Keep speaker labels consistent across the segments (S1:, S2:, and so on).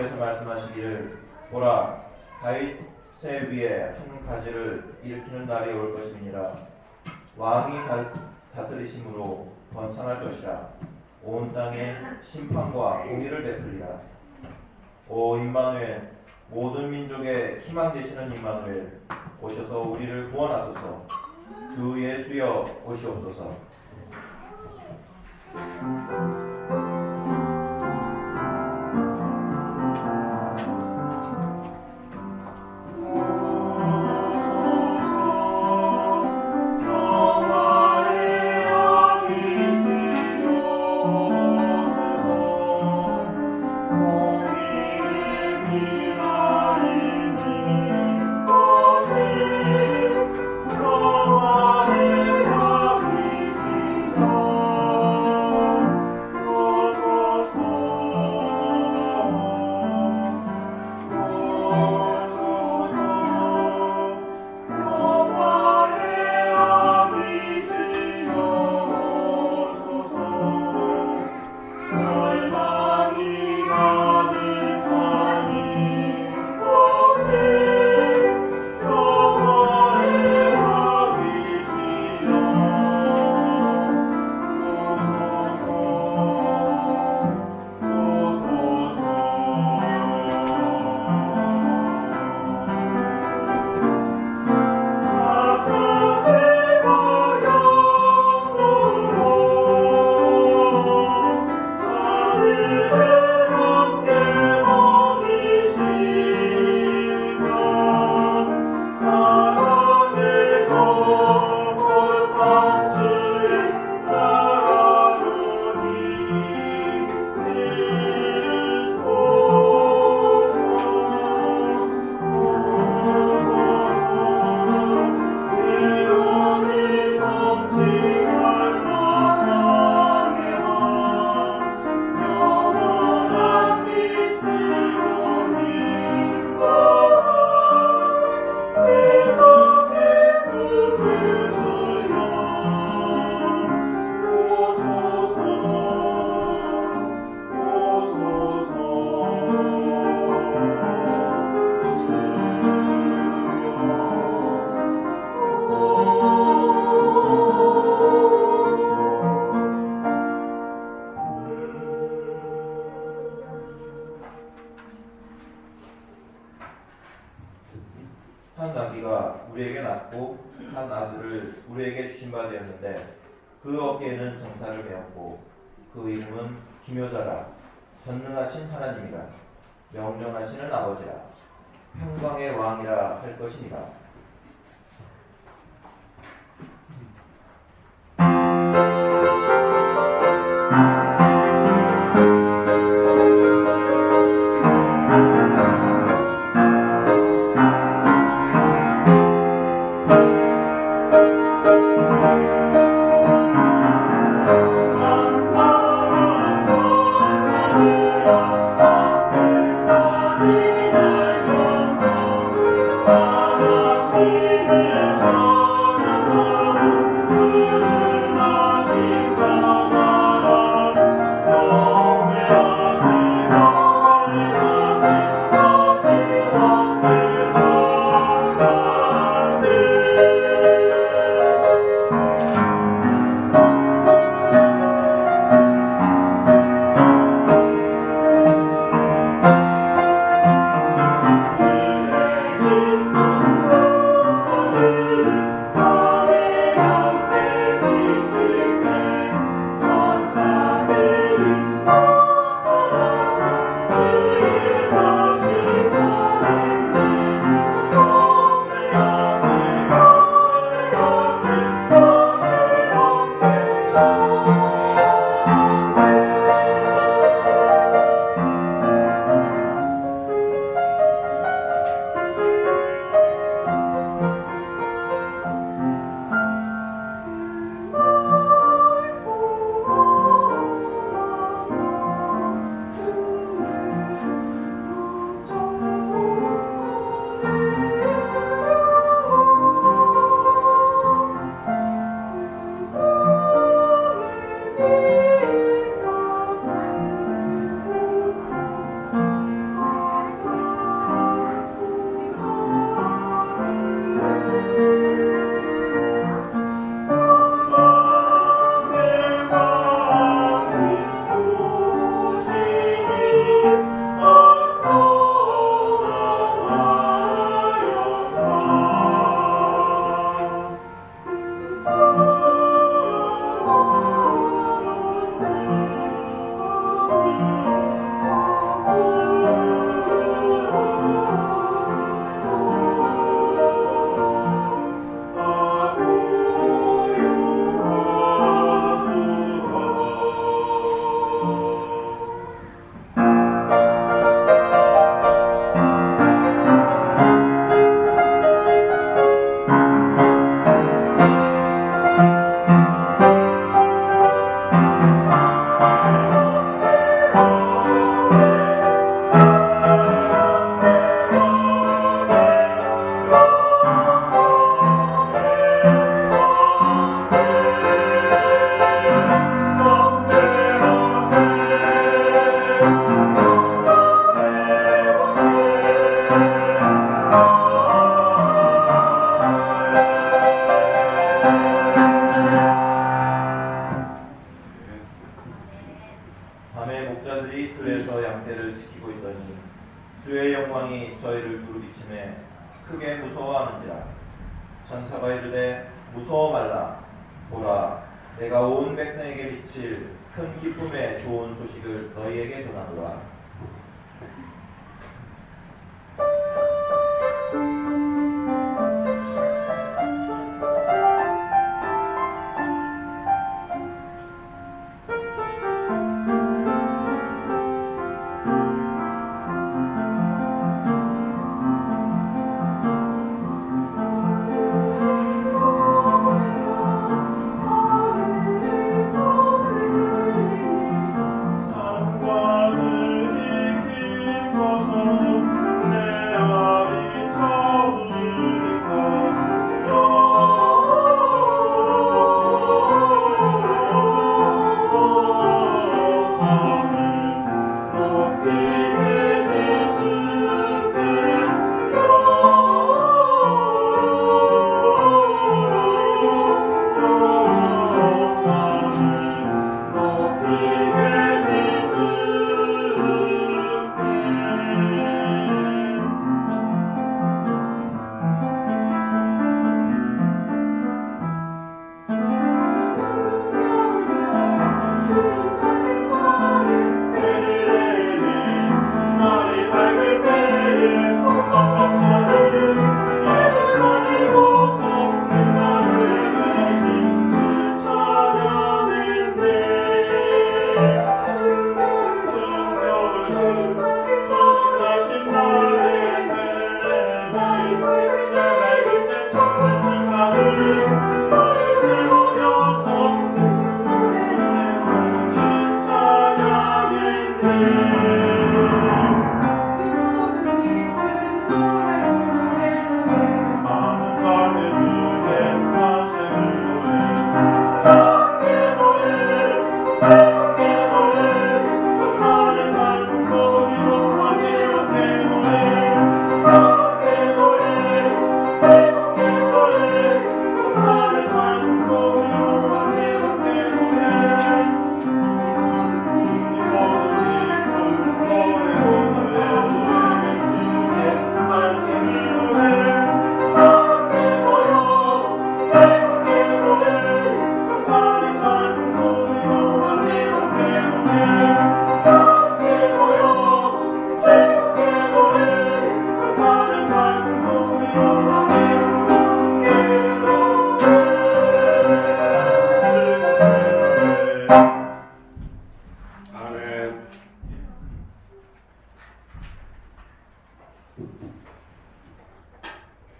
S1: 여호와께서 말씀하시기를 보라 다윗의 위에 한 가지를 일으키는 날이 올 것임이니라. 왕이 다스리심으로 번창할 것이라. 온 땅에 심판과 공의를 베풀리라. 오 임마누엘, 모든 민족의 희망 되시는 임마누엘, 오셔서 우리를 구원하소서. 주 예수여 오시옵소서. 한 나귀가 우리에게 낳고 한 아들을 우리에게 주신 바 되었는데 그 어깨에는 정사를 메었고 그 이름은 기묘자라. 전능하신 하나님이라. 명령하시는 아버지라. 평강의 왕이라 할 것이니라.
S2: 아
S1: 주의 영광이 저희를 두루비침에 크게 무서워하는지라. 천사가 이르되 무서워 말라. 보라, 내가 온 백성에게 비칠 큰 기쁨의 좋은 소식을 너희에게 전하노라.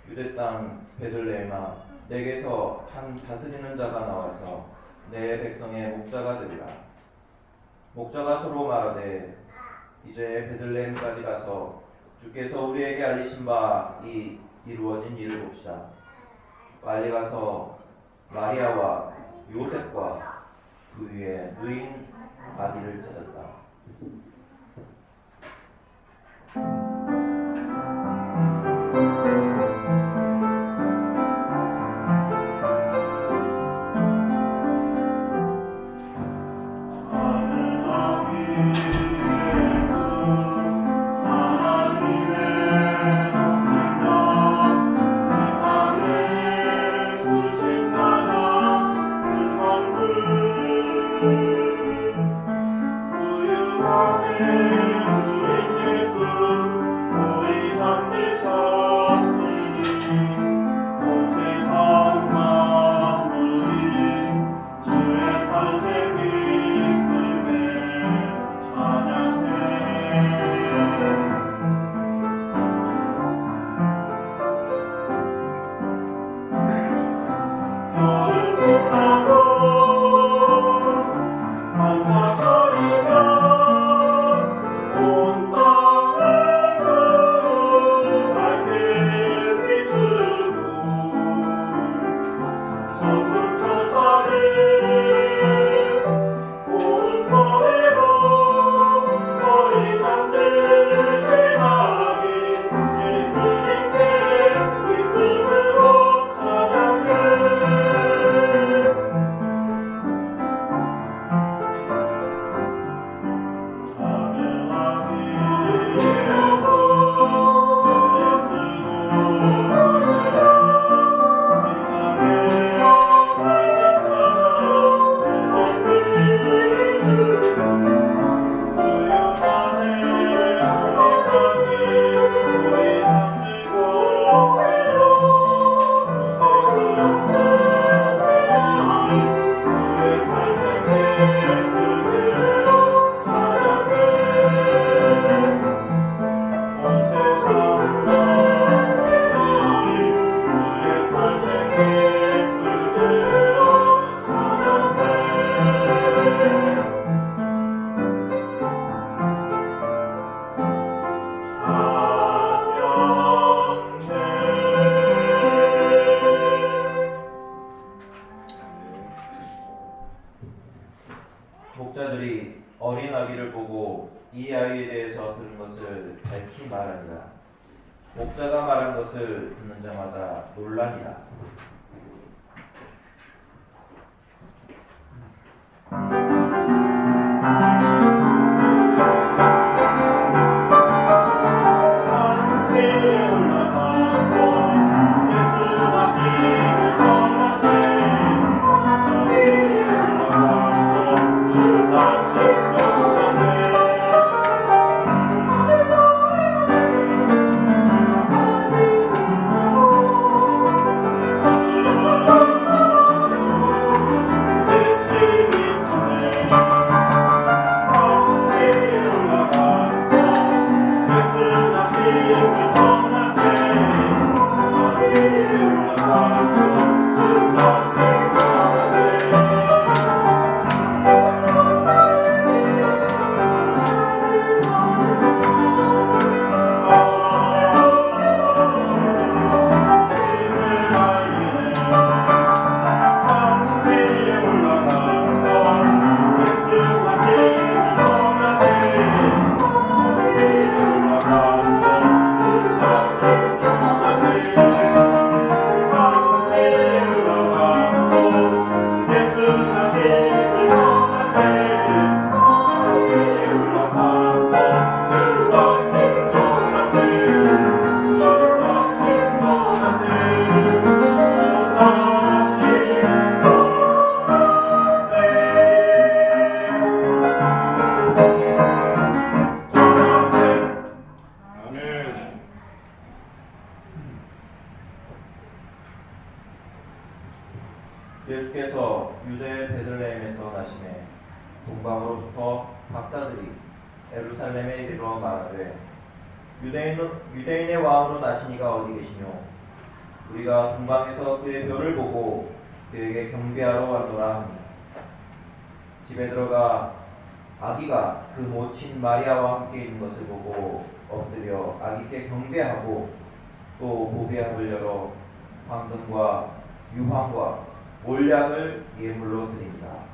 S1: 유대 땅 베들레헴아, 내게서 한 다스리는 자가 나와서 내 백성의 목자가 되리라. 목자가 서로 말하되 이제 베들레헴까지 가서 주께서 우리에게 알리신 바 이 이루어진 일을 봅시다. 빨리 가서 마리아와 요셉과 그 위에 누인 아기를 찾았다.
S2: Amen.
S1: 것이 말하니라. 목자가 말한 것을 듣는 자마다 논란이라. 예수께서 유대 베들레헴에서 나시매 동방으로부터 박사들이 예루살렘에 이르러 말하되 유대인의 왕으로 나시니가 어디 계시뇨? 우리가 동방에서 그의 별을 보고 그에게 경배하러 왔노라 하니 집에 들어가 아기가 그 모친 마리아와 함께 있는 것을 보고 엎드려 아기께 경배하고 또 보배합을 열어 황금과 유황과 몰약을 예물로 드립니다.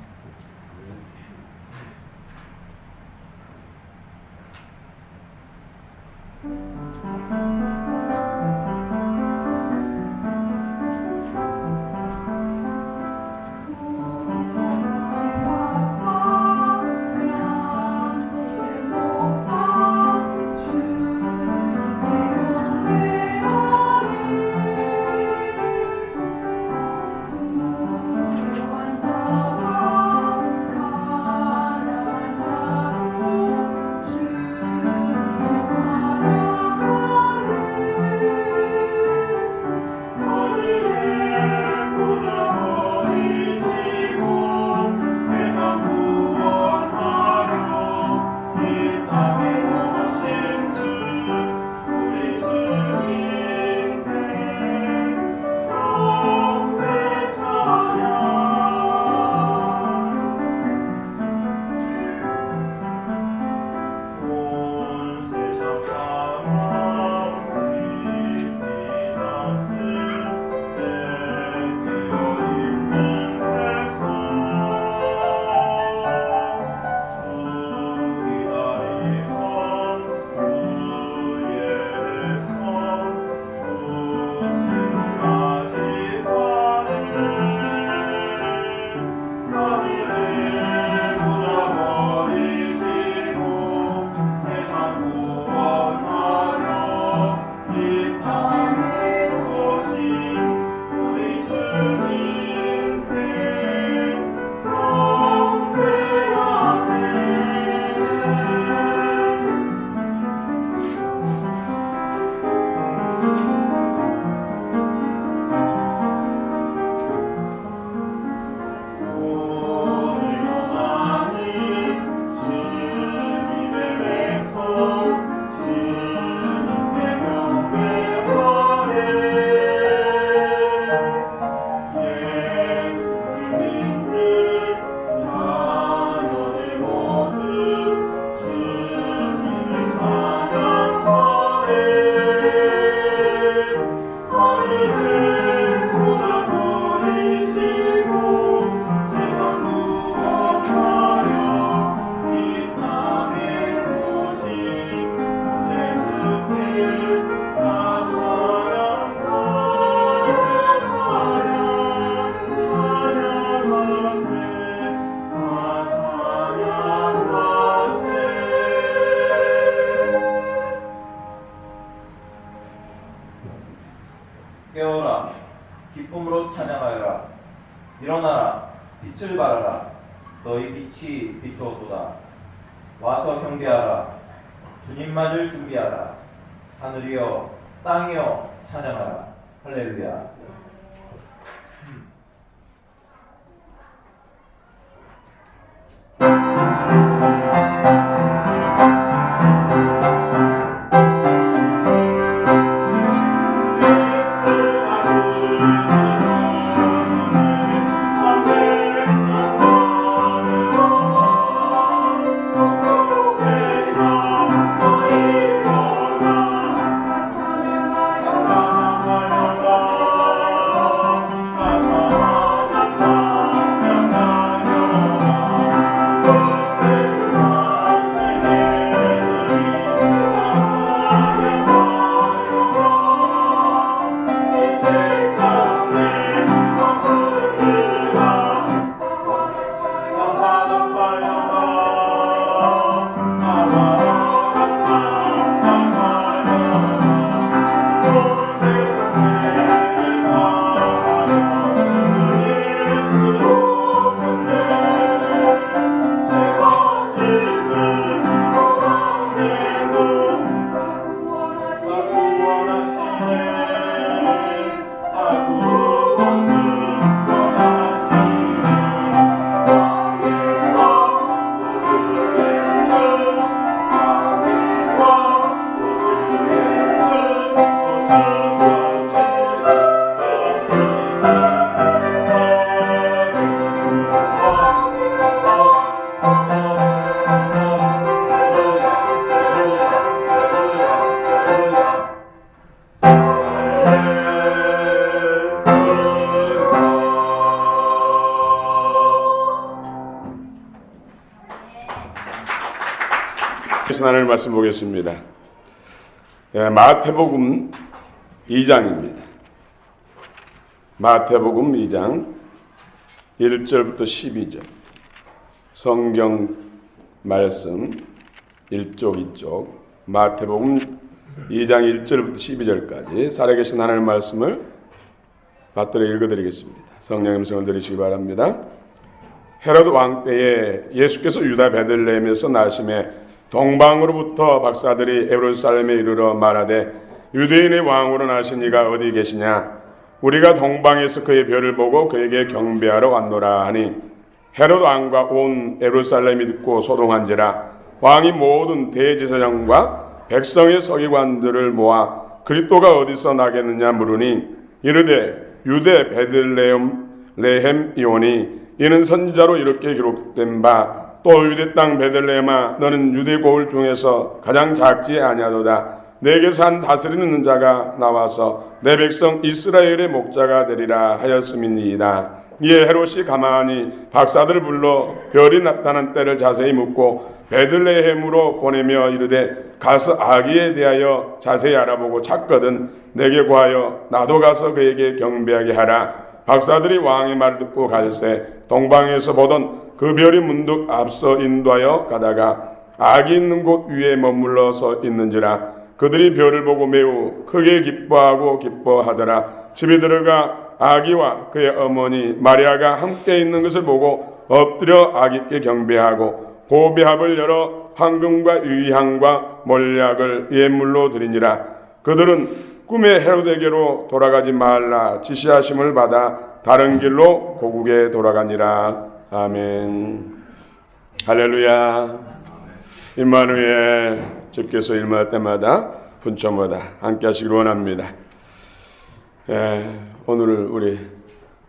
S1: 깨어라, 기쁨으로 찬양하여라. 일어나라, 빛을 발하라. 너희 빛이 비추었도다. 와서 경배하라. 주님 맞을 준비하라. 하늘이여 땅이여 찬양하라. 할렐루야.
S2: 하나님 말씀 보겠습니다. 마태복음 2장입니다. 마태복음 2장 1절부터 12절 성경 말씀 1쪽 2쪽 마태복음 2장 1절부터 12절까지 살아계신 하나님의 말씀을 받들어 읽어드리겠습니다. 성령 음성을 들으시기 바랍니다. 헤로드 왕 때에 예수께서 유다 베들레헴에서 나심에 동방으로부터 박사들이 예루살렘에 이르러 말하되 유대인의 왕으로 나신 이가 어디 계시냐? 우리가 동방에서 그의 별을 보고 그에게 경배하러 왔노라 하니 헤로드 왕과 온 예루살렘이 듣고 소동한지라. 왕이 모든 대제사장과 백성의 서기관들을 모아 그리스도가 어디서 나겠느냐 물으니 이르되 유대 베들레헴이오니 이는 선지자로 이렇게 기록된 바 또 유대 땅 베들레헴아 너는 유대 고을 중에서 가장 작지 아니하도다. 내게서 한 다스리는 자가 나와서 내 백성 이스라엘의 목자가 되리라 하였음이니이다. 이에 헤롯이 가만히 박사들을 불러 별이 나타난 때를 자세히 묻고 베들레헴으로 보내며 이르되 가서 아기에 대하여 자세히 알아보고 찾거든 내게 구하여 나도 가서 그에게 경배하게 하라. 박사들이 왕의 말을 듣고 갈새 동방에서 보던 그 별이 문득 앞서 인도하여 가다가 아기 있는 곳 위에 머물러 서 있는지라. 그들이 별을 보고 매우 크게 기뻐하고 기뻐하더라. 집에 들어가 아기와 그의 어머니 마리아가 함께 있는 것을 보고 엎드려 아기께 경배하고 고배합을 열어 황금과 유향과 몰약을 예물로 드리니라. 그들은 꿈에 헤로데게로 돌아가지 말라 지시하심을 받아 다른 길로 고국에 돌아가니라. 아멘. 할렐루야. 임마누엘 주께서 일마다 때마다 분초마다 함께 하시기를 원합니다. 오늘 우리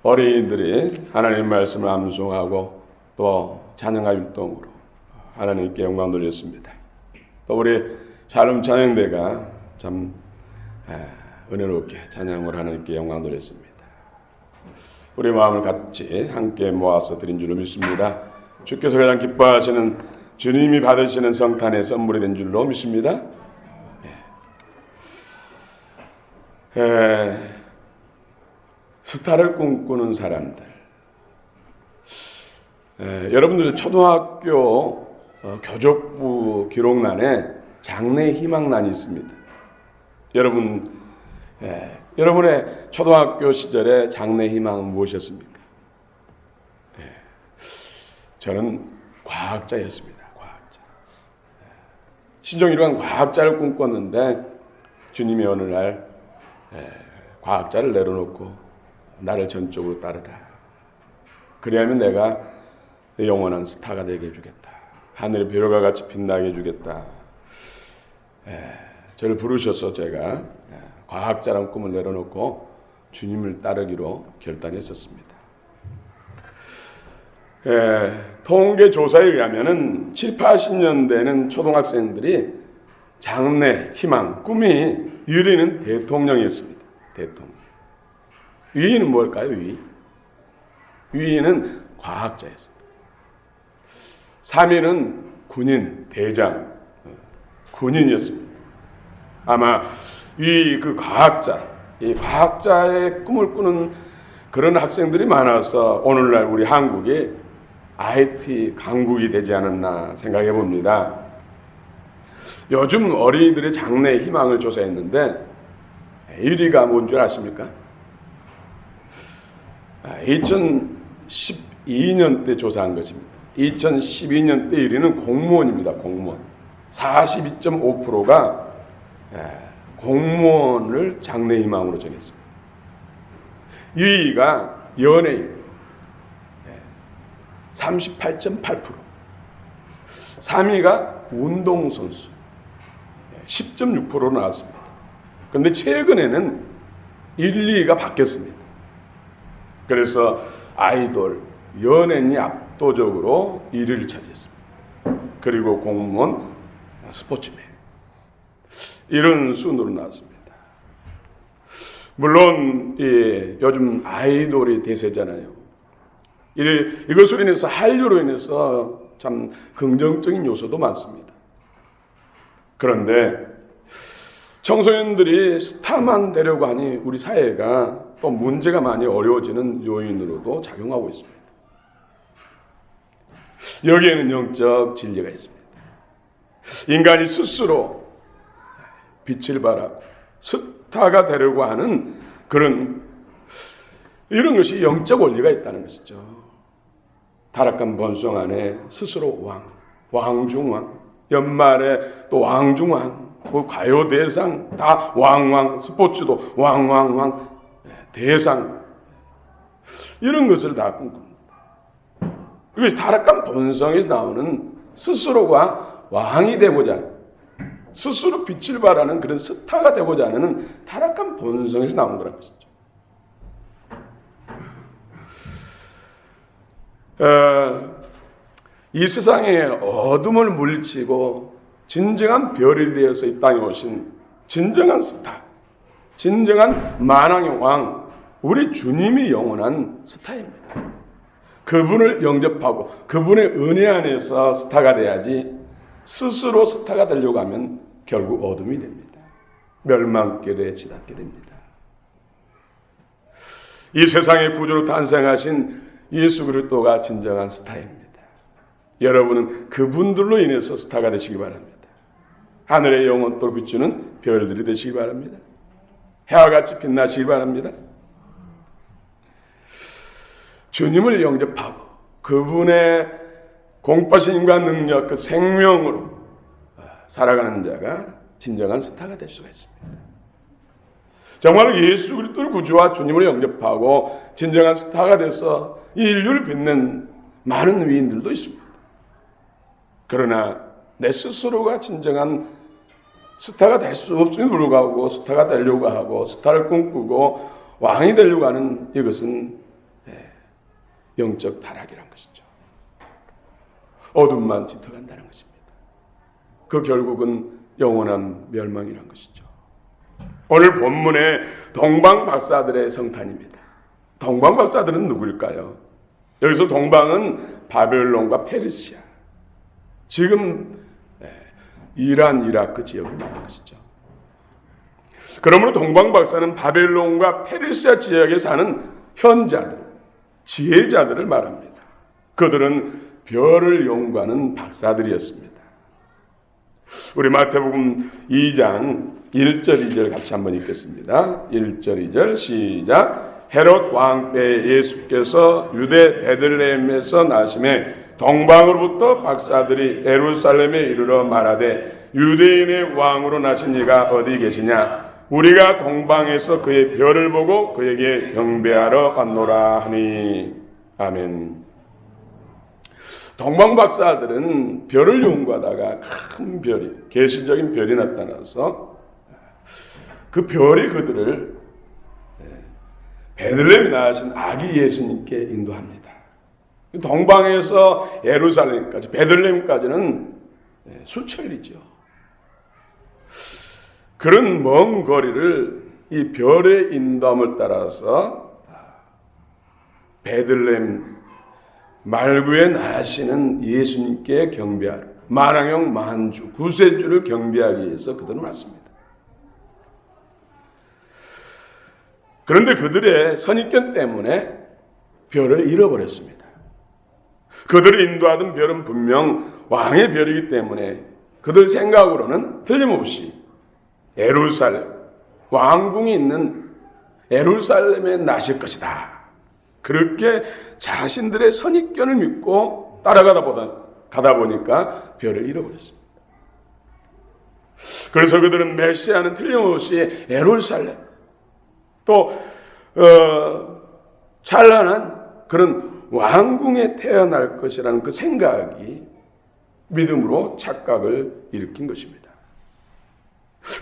S2: 어린이들이 하나님 말씀을 암송하고 또 찬양가 율동으로 하나님께 영광 돌렸습니다. 또 우리 샬롬 찬양대가 참 은혜롭게 찬양을 하나님께 영광 돌렸습니다. 우리 마음을 같이 함께 모아서 드린 줄로 믿습니다. 주께서 가장 기뻐하시는 주님이 받으시는 성탄의 선물이 된 줄로 믿습니다. 스타를 꿈꾸는 사람들. 여러분들 초등학교 교족부 기록란에 장래 희망란이 있습니다. 여러분 여러분의 초등학교 시절의 장래 희망은 무엇이었습니까? 저는 과학자였습니다. 과학자. 신종일관 과학자를 꿈꿨는데 주님이 어느 날 과학자를 내려놓고 나를 전적으로 따르라. 그리하면 내가 영원한 스타가 되게 해주겠다. 하늘의 별과 같이 빛나게 해주겠다. 저를 부르셔서 제가 과학자라는 꿈을 내려놓고 주님을 따르기로 결단했었습니다. 통계 조사에 의하면은 7, 80년대는 초등학생들이 장래, 희망, 꿈이 1위는 대통령이었습니다. 대통령. 2위는 뭘까요? 2위는 과학자였습니다. 3위는 군인, 대장, 군인이었습니다. 아마 이 과학자의 꿈을 꾸는 그런 학생들이 많아서 오늘날 우리 한국이 IT 강국이 되지 않았나 생각해 봅니다. 요즘 어린이들의 장래 희망을 조사했는데 1위가 뭔 줄 아십니까? 2012년 때 조사한 것입니다. 2012년 때 1위는 공무원입니다. 공무원. 42.5%가 공무원을 장래 희망으로 정했습니다. 2위가 연예인 38.8%, 3위가 운동선수 10.6%로 나왔습니다. 그런데 최근에는 1, 2위가 바뀌었습니다. 그래서 아이돌, 연예인이 압도적으로 1위를 차지했습니다. 그리고 공무원, 스포츠맨 이런 순으로 나왔습니다. 물론 요즘 아이돌이 대세잖아요. 이것으로 인해서 한류로 인해서 참 긍정적인 요소도 많습니다. 그런데 청소년들이 스타만 되려고 하니 우리 사회가 또 문제가 많이 어려워지는 요인으로도 작용하고 있습니다. 여기에는 영적 진리가 있습니다. 인간이 스스로 빛을 발하고 스타가 되려고 하는 이런 것이 영적 원리가 있다는 것이죠. 타락한 본성 안에 스스로 왕중왕, 연말에 또 왕중왕, 가요대상 다 왕왕, 스포츠도 왕왕왕, 대상 이런 것을 다 꿈꿉니다. 이것이 타락한 본성에서 나오는 스스로가 왕이 되고자 하는, 스스로 빛을 발하는 그런 스타가 되고자 하는 타락한 본성에서 나온 거라는 것이죠. 이 세상에 어둠을 물리치고 진정한 별이 되어서 이 땅에 오신 진정한 스타, 진정한 만왕의 왕, 우리 주님이 영원한 스타입니다. 그분을 영접하고 그분의 은혜 안에서 스타가 돼야지 스스로 스타가 되려고 하면 결국 어둠이 됩니다. 멸망길에 치닫게 됩니다. 이 세상의 구주로 탄생하신 예수 그리스도가 진정한 스타입니다. 여러분은 그분들로 인해서 스타가 되시기 바랍니다. 하늘의 영원토록 비추는 별들이 되시기 바랍니다. 해와 같이 빛나시기 바랍니다. 주님을 영접하고 그분의 공포하신 힘과 능력, 그 생명으로 살아가는 자가 진정한 스타가 될 수가 있습니다. 정말 예수 그리스도를 구주와 주님을 영접하고 진정한 스타가 돼서 이 인류를 빛낸 많은 위인들도 있습니다. 그러나 내 스스로가 진정한 스타가 될 수 없음에도 불구하고 스타가 되려고 하고 스타를 꿈꾸고 왕이 되려고 하는 이것은 영적 타락이란 것이죠. 어둠만 짙어간다는 것입니다. 그 결국은 영원한 멸망이란 것이죠. 오늘 본문의 동방박사들의 성탄입니다. 동방박사들은 누구일까요? 여기서 동방은 바벨론과 페르시아, 지금 이란, 이라크 지역을 말하는 것이죠. 그러므로 동방박사는 바벨론과 페르시아 지역에 사는 현자들, 지혜자들을 말합니다. 그들은 별을 연구하는 박사들이었습니다. 우리 마태복음 2장 1절 2절 같이 한번 읽겠습니다. 1절 2절 시작. 헤롯 왕 때 예수께서 유대 베들레헴에서 나심에 동방으로부터 박사들이 예루살렘에 이르러 말하되 유대인의 왕으로 나신 이가 어디 계시냐? 우리가 동방에서 그의 별을 보고 그에게 경배하러 왔노라 하니. 아멘. 동방 박사들은 별을 연구하다가 큰 별이, 계시적인 별이 나타나서 그 별이 그들을 베들레헴에 나신 아기 예수님께 인도합니다. 동방에서 예루살렘까지, 베들레헴까지는 수천리죠. 그런 먼 거리를 이 별의 인도함을 따라서 베들레헴 말구에 나시는 예수님께 경배하러, 만왕형 만주 구세주를 경배하기 위해서 그들은 왔습니다. 그런데 그들의 선입견 때문에 별을 잃어버렸습니다. 그들을 인도하던 별은 분명 왕의 별이기 때문에 그들 생각으로는 틀림없이 예루살렘, 왕궁이 있는 예루살렘에 나실 것이다. 그렇게 자신들의 선입견을 믿고 가다 보니까 별을 잃어버렸습니다. 그래서 그들은 메시아는 틀림없이 예루살렘, 또 찬란한 그런 왕궁에 태어날 것이라는 그 생각이 믿음으로 착각을 일으킨 것입니다.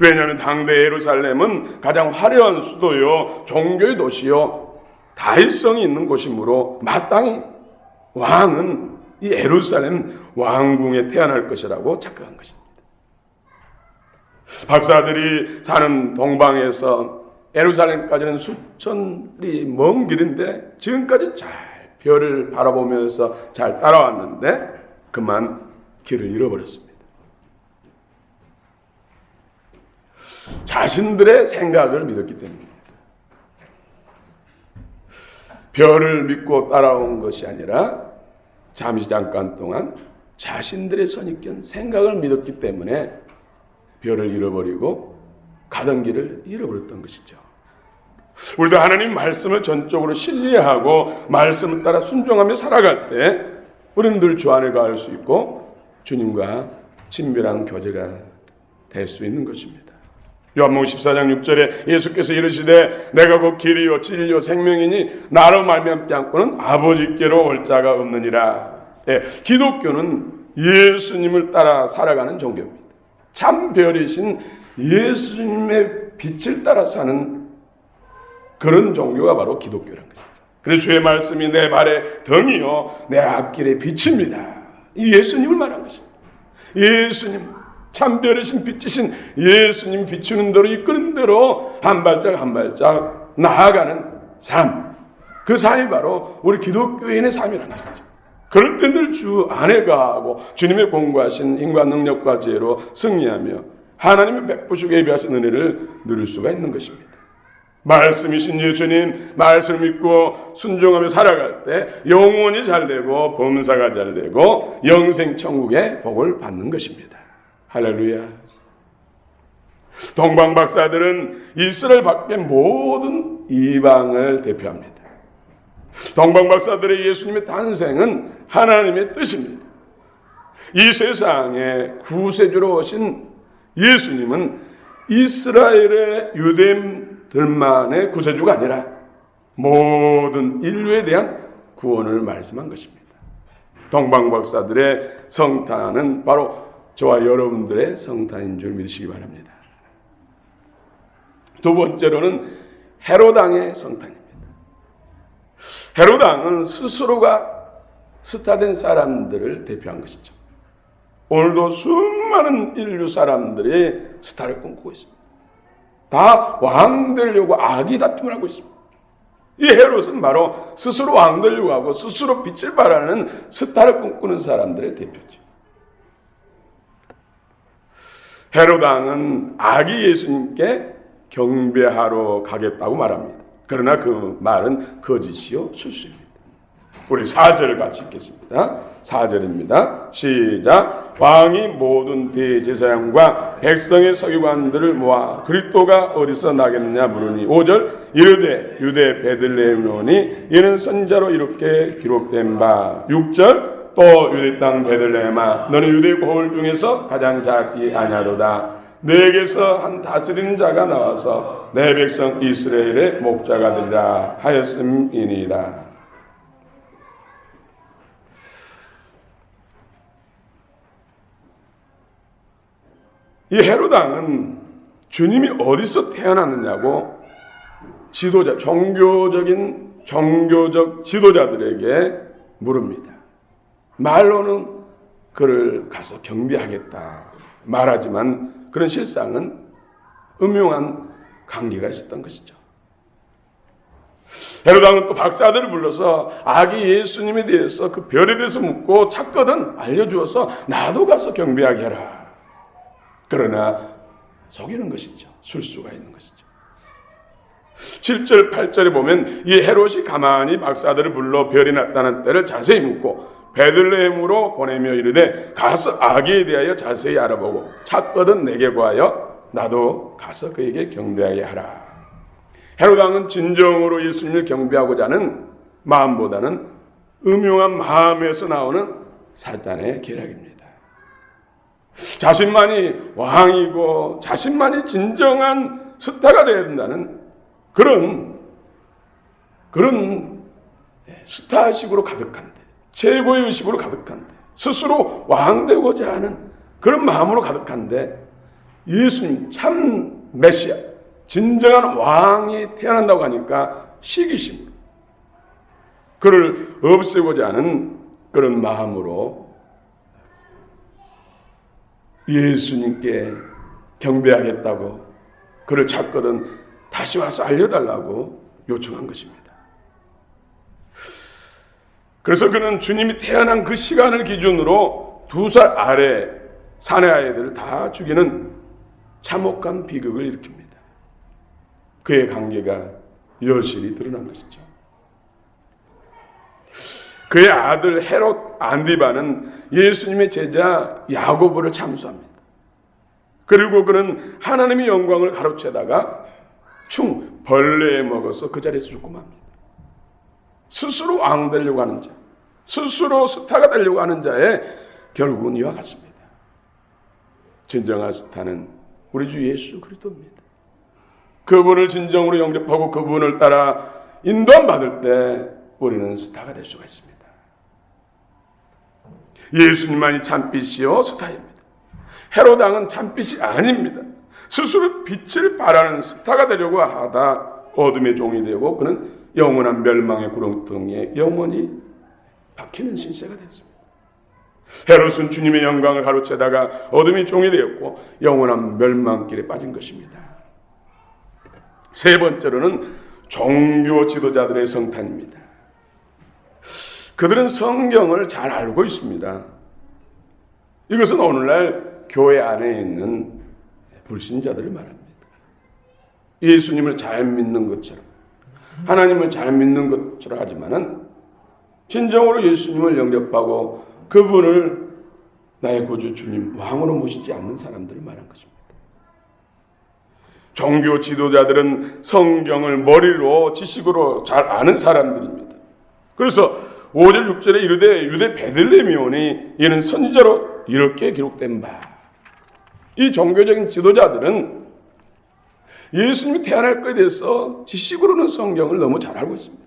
S2: 왜냐하면 당대 예루살렘은 가장 화려한 수도요, 종교의 도시요, 다일성이 있는 곳이므로 마땅히 왕은 이 예루살렘 왕궁에 태어날 것이라고 착각한 것입니다. 박사들이 사는 동방에서 예루살렘까지는 수천리 먼 길인데 지금까지 잘 별을 바라보면서 잘 따라왔는데 그만 길을 잃어버렸습니다. 자신들의 생각을 믿었기 때문입니다. 별을 믿고 따라온 것이 아니라 잠깐 동안 자신들의 선입견, 생각을 믿었기 때문에 별을 잃어버리고 가던 길을 잃어버렸던 것이죠. 우리도 하나님 말씀을 전적으로 신뢰하고 말씀을 따라 순종하며 살아갈 때 우리는 늘 주 안에 갈 수 있고 주님과 친밀한 교제가 될 수 있는 것입니다. 요한복음 14장 6절에 예수께서 이르시되 내가 곧 길이요 진리요 생명이니 나로 말미암지 않고는 아버지께로 올 자가 없느니라. 기독교는 예수님을 따라 살아가는 종교입니다. 참 별이신 예수님의 빛을 따라 사는 그런 종교가 바로 기독교라는 것이죠. 그래서 주의 말씀이 내 발의 등이요 내 앞길의 빛입니다. 이 예수님을 말한 것입니다. 예수님, 참별이신 빛이신 예수님 비추는 대로 이끄는 대로 한 발짝 한 발짝 나아가는 삶, 그 삶이 바로 우리 기독교인의 삶이라는 것이죠. 그럴 때 늘 주 안에 가고 주님의 공부하신 힘과 능력과 지혜로 승리하며 하나님의 베푸시고 예비하신 은혜를 누릴 수가 있는 것입니다. 말씀이신 예수님 말씀을 믿고 순종하며 살아갈 때 영혼이 잘되고 범사가 잘되고 영생 천국의 복을 받는 것입니다. 할렐루야. 동방 박사들은 이스라엘 밖의 모든 이방을 대표합니다. 동방 박사들의 예수님의 탄생은 하나님의 뜻입니다. 이 세상에 구세주로 오신 예수님은 이스라엘의 유대인들만의 구세주가 아니라 모든 인류에 대한 구원을 말씀한 것입니다. 동방 박사들의 성탄은 바로 저와 여러분들의 성탄인 줄 믿으시기 바랍니다. 두 번째로는 헤롯 왕의 성탄입니다. 헤롯 왕은 스스로가 스타된 사람들을 대표한 것이죠. 오늘도 수많은 인류 사람들이 스타를 꿈꾸고 있습니다. 다 왕 되려고 악이 다툼을 하고 있습니다. 이 헤롯은 바로 스스로 왕 되려고 하고 스스로 빛을 발하는 스타를 꿈꾸는 사람들의 대표죠. 헤롯 왕은 아기 예수님께 경배하러 가겠다고 말합니다. 그러나 그 말은 거짓이요 실수입니다. 우리 4절 같이 읽겠습니다. 4절입니다. 시작. 왕이 모든 대제사장과 백성의 서기관들을 모아 그리스도가 어디서 나겠느냐 물으니 5절 이르되 유대 베들레헴이오니 이는 선지자로 이렇게 기록된 바 6절 또 유대 땅 베들레헴아 너는 유대 고을 중에서 가장 작지 아니하도다 내게서 한 다스리는 자가 나와서 내 백성 이스라엘의 목자가 되리라 하였음이니이다. 이 헤롯 왕은 주님이 어디서 태어났느냐고 지도자, 종교적 지도자들에게 물읍니다. 말로는 그를 가서 경배하겠다 말하지만 그런 실상은 음흉한 관계가 있었던 것이죠. 헤롯 왕은 또 박사들을 불러서 아기 예수님에 대해서 그 별에 대해서 묻고 찾거든 알려주어서 나도 가서 경배하게 해라. 그러나 속이는 것이죠. 술수가 있는 것이죠. 7절 8절에 보면 이 헤롯이 가만히 박사들을 불러 별이 나타난 때를 자세히 묻고 베들레헴으로 보내며 이르되 가서 아기에 대하여 자세히 알아보고 찾거든 내게 구하여 나도 가서 그에게 경배하게 하라. 헤롯 왕은 진정으로 예수님을 경배하고자 하는 마음보다는 음흉한 마음에서 나오는 사탄의 계략입니다. 자신만이 왕이고 자신만이 진정한 스타가 되어야 된다는 그런 스타식으로 가득한데 최고의 의식으로 가득한데 스스로 왕 되고자 하는 그런 마음으로 가득한데 예수님 참 메시아 진정한 왕이 태어난다고 하니까 시기심으로 그를 없애고자 하는 그런 마음으로 예수님께 경배하겠다고 그를 찾거든 다시 와서 알려달라고 요청한 것입니다. 그래서 그는 주님이 태어난 그 시간을 기준으로 2살 아래 사내 아이들을 다 죽이는 참혹한 비극을 일으킵니다. 그의 관계가 여실히 드러난 것이죠. 그의 아들 헤롯 안디바는 예수님의 제자 야고보를 참수합니다. 그리고 그는 하나님의 영광을 가로채다가 벌레에 먹어서 그 자리에서 죽고 맙니다. 스스로 왕 되려고 하는 자, 스스로 스타가 되려고 하는 자의 결국은 이와 같습니다. 진정한 스타는 우리 주 예수 그리스도입니다. 그분을 진정으로 영접하고 그분을 따라 인도함 받을 때 우리는 스타가 될 수가 있습니다. 예수님만이 참빛이요 스타입니다. 헤롯 왕은 참빛이 아닙니다. 스스로 빛을 발하는 스타가 되려고 하다 어둠의 종이 되고 그는 영원한 멸망의 구렁텅이에 영원히 박히는 신세가 됐습니다. 헤롯은 주님의 영광을 가로채다가 어둠의 종이 되었고 영원한 멸망길에 빠진 것입니다. 세 번째로는 종교 지도자들의 성탄입니다. 그들은 성경을 잘 알고 있습니다. 이것은 오늘날 교회 안에 있는 불신자들을 말합니다. 예수님을 잘 믿는 것처럼 하나님을 잘 믿는 것처럼 하지만은 진정으로 예수님을 영접하고 그분을 나의 구주 주님 왕으로 모시지 않는 사람들을 말한 것입니다. 종교 지도자들은 성경을 머리로 지식으로 잘 아는 사람들입니다. 그래서 5절 6절에 이르되 유대 베들레헴이오니 이는 선지자로 이렇게 기록된 바. 이 종교적인 지도자들은 예수님이 태어날 것에 대해서 지식으로는 성경을 너무 잘 알고 있습니다.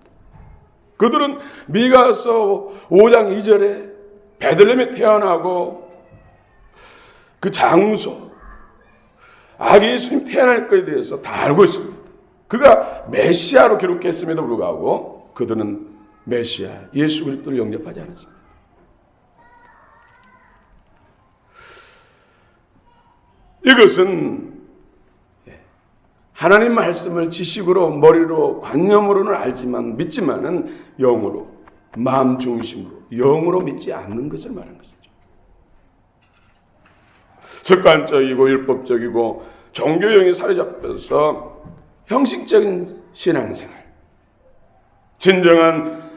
S2: 그들은 미가서 5장 2절에 베들레헴에 태어나고 그 장소 아기 예수님 태어날 것에 대해서 다 알고 있습니다. 그가 메시아로 기록했음에도 불구하고 그들은 메시아 예수 그리스도를 영접하지 않았습니다. 이것은 하나님 말씀을 지식으로 머리로 관념으로는 알지만 믿지만은 영으로 마음 중심으로 영으로 믿지 않는 것을 말하는 것이죠. 습관적이고 율법적이고 종교형에 사로잡혀서 형식적인 신앙생활 진정한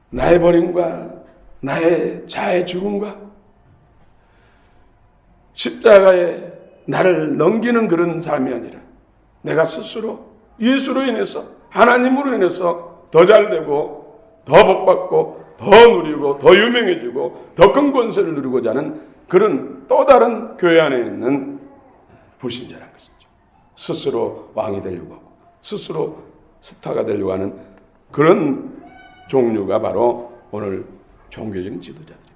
S2: 나의 버림과 나의 자의 죽음과 십자가에 나를 넘기는 그런 삶이 아니라 내가 스스로 예수로 인해서 하나님으로 인해서 더 잘되고 더 복받고 더 누리고 더 유명해지고 더 큰 권세를 누리고자 하는 그런 또 다른 교회 안에 있는 불신자라는 것이죠. 스스로 왕이 되려고 하고 스스로 스타가 되려고 하는 그런 종류가 바로 오늘 종교적인 지도자들입니다.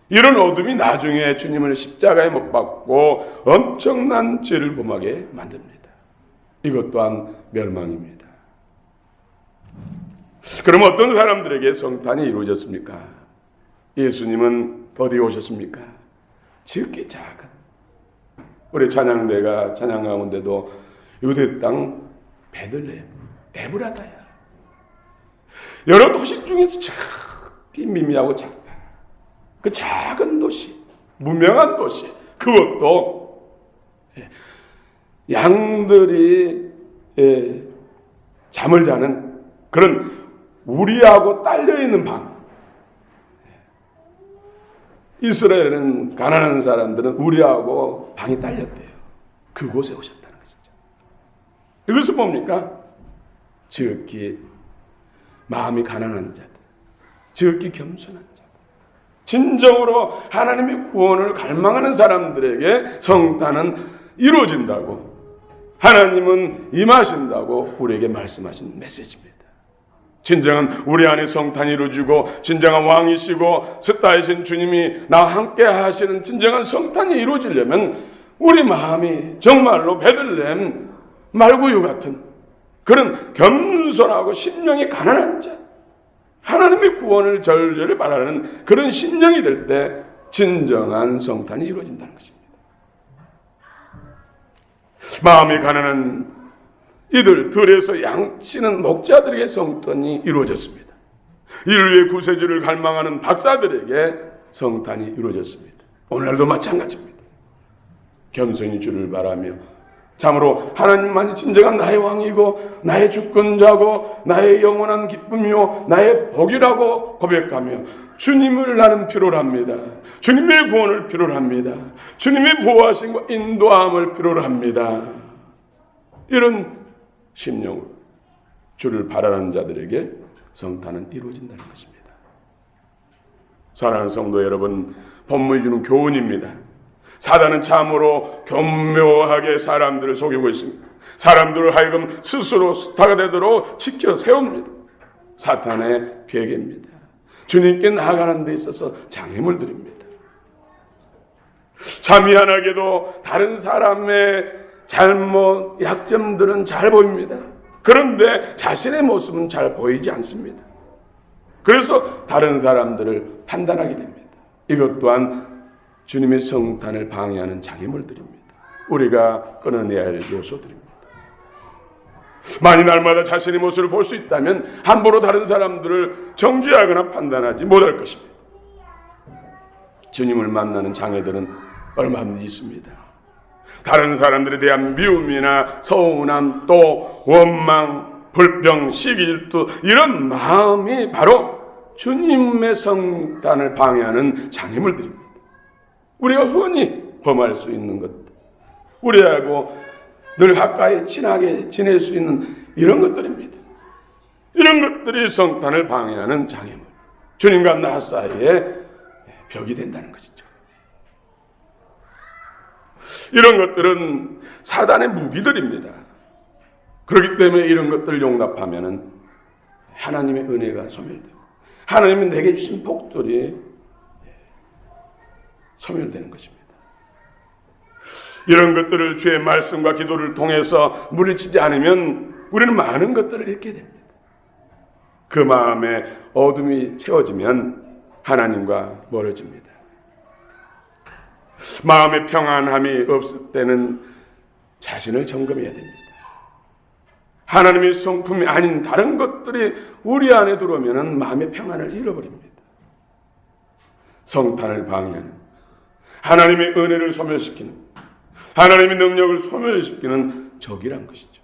S2: 이런 어둠이 나중에 주님을 십자가에 못 박고 엄청난 죄를 범하게 만듭니다. 이것 또한 멸망입니다. 그럼 어떤 사람들에게 성탄이 이루어졌습니까? 예수님은 어디에 오셨습니까? 지극히 작은, 우리 찬양대가 찬양 가운데도 유대 땅 베들레헴 에브라다야, 여러 도시 중에서 작게 미미하고 작다. 그 작은 도시, 무명한 도시, 그것도 양들이 잠을 자는 그런 우리하고 딸려있는 방. 이스라엘은 가난한 사람들은 우리하고 방이 딸렸대요. 그곳에 오셨다는 것이죠. 이것은 뭡니까? 지극히 마음이 가난한 자들, 지극히 겸손한 자들, 진정으로 하나님의 구원을 갈망하는 사람들에게 성탄은 이루어진다고, 하나님은 임하신다고 우리에게 말씀하신 메시지입니다. 진정한 우리 안에 성탄이 이루어지고 진정한 왕이시고 스타이신 주님이 나와 함께 하시는 진정한 성탄이 이루어지려면 우리 마음이 정말로 베들레헴 말구유 같은 그런 겸손하고 심령이 가난한 자, 하나님의 구원을 절절히 바라는 그런 심령이 될 때 진정한 성탄이 이루어진다는 것입니다. 마음이 가난한 이들 들에서 양치는 목자들에게 성탄이 이루어졌습니다. 인류의 구세주를 갈망하는 박사들에게 성탄이 이루어졌습니다. 오늘날도 마찬가지입니다. 겸손히 주를 바라며 참으로 하나님만이 진정한 나의 왕이고 나의 주권자고 나의 영원한 기쁨이요 나의 복이라고 고백하며 주님을 나는 필요로 합니다. 주님의 구원을 필요로 합니다. 주님의 보호하심과 인도함을 필요로 합니다. 이런 심령으로 주를 바라는 자들에게 성탄은 이루어진다는 것입니다. 사랑하는 성도 여러분, 본문이 주는 교훈입니다. 사단은 참으로 교묘하게 사람들을 속이고 있습니다. 사람들을 하여금 스스로 스타가 되도록 지켜 세웁니다. 사탄의 계계입니다. 주님께 나아가는 데 있어서 장애물 드립니다. 참 미안하게도 다른 사람의 잘못, 약점들은 잘 보입니다. 그런데 자신의 모습은 잘 보이지 않습니다. 그래서 다른 사람들을 판단하게 됩니다. 이것 또한 주님의 성탄을 방해하는 장애물들입니다. 우리가 끊어내야 할 요소들입니다. 만일 날마다 자신의 모습을 볼 수 있다면 함부로 다른 사람들을 정죄하거나 판단하지 못할 것입니다. 주님을 만나는 장애들은 얼마든지 있습니다. 다른 사람들에 대한 미움이나 서운함, 또 원망, 불평, 시기, 질투, 이런 마음이 바로 주님의 성탄을 방해하는 장애물들입니다. 우리가 흔히 범할 수 있는 것들, 우리하고 늘 가까이 친하게 지낼 수 있는 이런 것들입니다. 이런 것들이 성탄을 방해하는 장애물, 주님과 나 사이에 벽이 된다는 것이죠. 이런 것들은 사단의 무기들입니다. 그렇기 때문에 이런 것들을 용납하면 하나님의 은혜가 소멸되고 하나님이 내게 주신 복들이 소멸되는 것입니다. 이런 것들을 주의 말씀과 기도를 통해서 물리치지 않으면 우리는 많은 것들을 잃게 됩니다. 그 마음에 어둠이 채워지면 하나님과 멀어집니다. 마음의 평안함이 없을 때는 자신을 점검해야 됩니다. 하나님의 성품이 아닌 다른 것들이 우리 안에 들어오면 마음의 평안을 잃어버립니다. 성탄을 방해하는, 하나님의 은혜를 소멸시키는, 하나님의 능력을 소멸시키는 적이란 것이죠.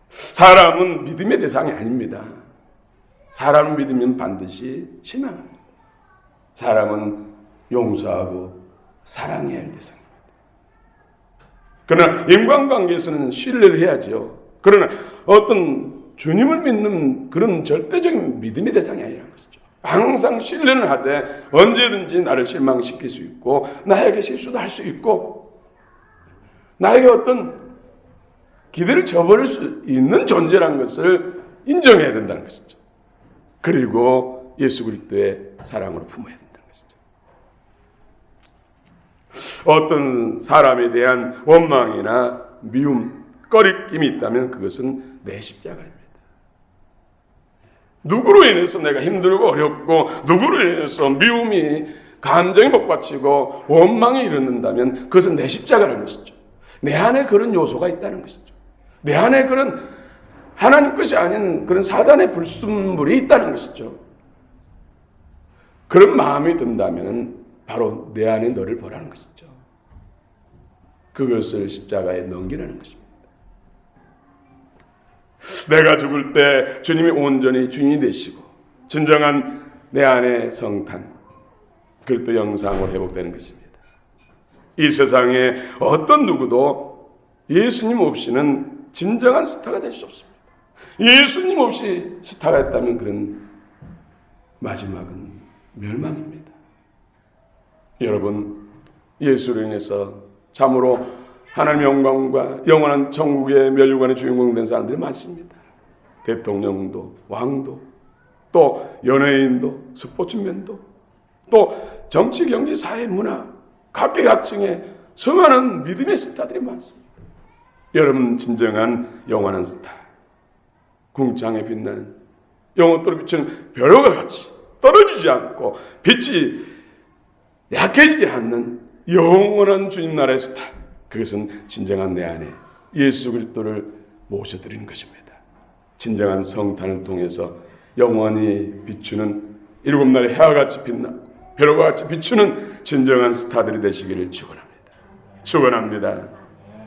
S2: 사람은 믿음의 대상이 아닙니다. 사람을 믿으면 반드시 실망합니다. 사람은 용서하고 사랑해야 할 대상입니다. 그러나 인간관계에서는 신뢰를 해야죠. 그러나 어떤 주님을 믿는 그런 절대적인 믿음의 대상이 아니라는 것이죠. 항상 신뢰는 하되 언제든지 나를 실망시킬 수 있고 나에게 실수도 할 수 있고 나에게 어떤 기대를 저버릴 수 있는 존재라는 것을 인정해야 된다는 것이죠. 그리고 예수 그리스도의 사랑으로 품어야 된다는 것이죠. 어떤 사람에 대한 원망이나 미움, 꺼리낌이 있다면 그것은 내 십자가입니다. 누구로 인해서 내가 힘들고 어렵고 누구로 인해서 미움이 감정이 복받치고 원망이 일어난다면 그것은 내 십자가라는 것이죠. 내 안에 그런 요소가 있다는 것이죠. 내 안에 그런 하나님 것이 아닌 그런 사단의 불순물이 있다는 것이죠. 그런 마음이 든다면 바로 내 안에 너를 보라는 것이죠. 그것을 십자가에 넘기라는 것입니다. 내가 죽을 때 주님이 온전히 주인이 되시고 진정한 내 안의 성탄, 그리스도 영상으로 회복되는 것입니다. 이 세상에 어떤 누구도 예수님 없이는 진정한 스타가 될 수 없습니다. 예수님 없이 스타가 됐다면 그런 마지막은 멸망입니다. 여러분, 예수로 인해서 참으로 하나님의 영광과 영원한 천국의 멸류관의 주인공 된 사람들이 많습니다. 대통령도, 왕도, 또 연예인도, 스포츠맨도, 또 정치, 경제, 사회, 문화, 각계각층의 수많은 믿음의 스타들이 많습니다. 여러분, 진정한 영원한 스타, 궁창에 빛나는 영혼도로 비치는 벼룩과 같이 떨어지지 않고 빛이 약해지지 않는 영원한 주님 나라의 스타, 그것은 진정한 내 안에 예수 그리스도를 모셔드리는 것입니다. 진정한 성탄을 통해서 영원히 비추는 일곱 날의 해와 같이 빛나고 벼룩과 같이 비추는 진정한 스타들이 되시기를 축원합니다. 축원합니다.